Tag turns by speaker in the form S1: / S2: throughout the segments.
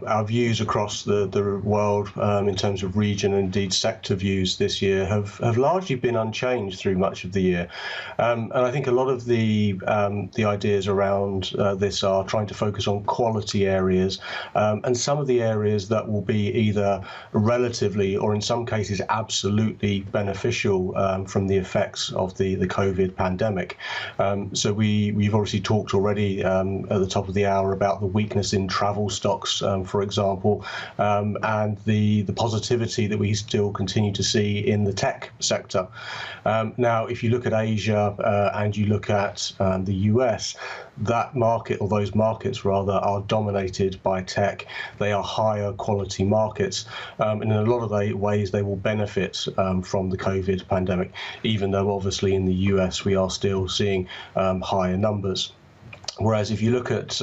S1: our views across the world in terms of region and indeed sector views this year have largely been unchanged through much of the year. And I think a lot of the ideas around this are trying to focus on quality areas and some of the areas that will be either relatively or in some cases absolutely beneficial from the effects of the COVID pandemic. So we've obviously talked already at the top of the hour about the weakness in travel stocks, for example, and the positivity that we still continue to see in the tech sector. Now, if you look at Asia and you look at the US, that market, or those markets rather, are dominated by tech. They are higher quality markets, and in a lot of ways they will benefit from the COVID pandemic, even though obviously in the US we are still seeing higher numbers. Whereas if you look at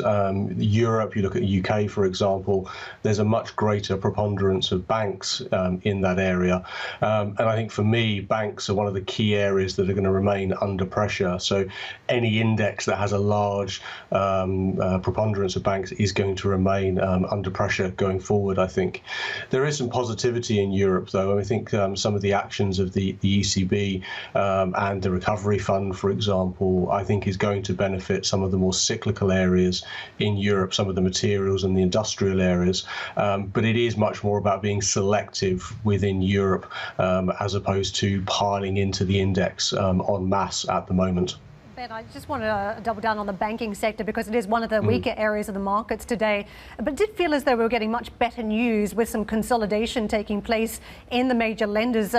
S1: Europe, you look at UK, for example, there's a much greater preponderance of banks in that area. And I think for me, banks are one of the key areas that are going to remain under pressure. So any index that has a large preponderance of banks is going to remain under pressure going forward, I think. There is some positivity in Europe, though. And I think some of the actions of the ECB and the Recovery Fund, for example, I think is going to benefit some of the more cyclical areas in Europe, some of the materials and the industrial areas, but it is much more about being selective within Europe as opposed to piling into the index en masse at the moment.
S2: Ben, I just want to double down on the banking sector because it is one of the weaker areas of the markets today. But it did feel as though we were getting much better news with some consolidation taking place in the major lenders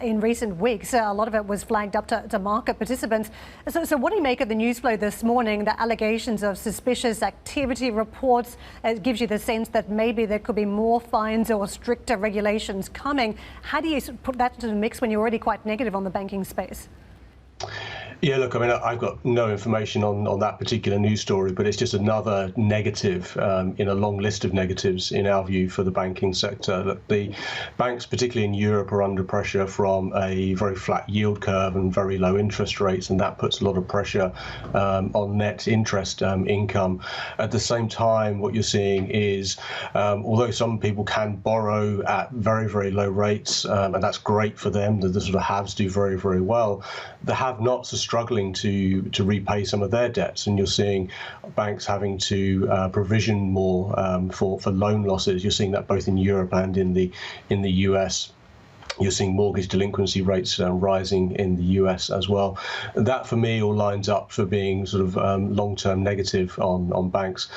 S2: in recent weeks. A lot of it was flagged up to market participants. So what do you make of the news flow this morning, the allegations of suspicious activity reports? It gives you the sense that maybe there could be more fines or stricter regulations coming. How do you put that into the mix when you're already quite negative on the banking space?
S1: Yeah, look, I mean, I've got no information on that particular news story, but it's just another negative in a long list of negatives, in our view, for the banking sector. That the banks, particularly in Europe, are under pressure from a very flat yield curve and very low interest rates, and that puts a lot of pressure on net interest income. At the same time, what you're seeing is, although some people can borrow at very, very low rates, and that's great for them, the sort of haves do very, very well, the have-nots are struggling to repay some of their debts, and you're seeing banks having to provision more for loan losses. You're seeing that both in Europe and in the US. You're seeing mortgage delinquency rates rising in the US as well. And that, for me, all lines up for being sort of long-term negative on banks.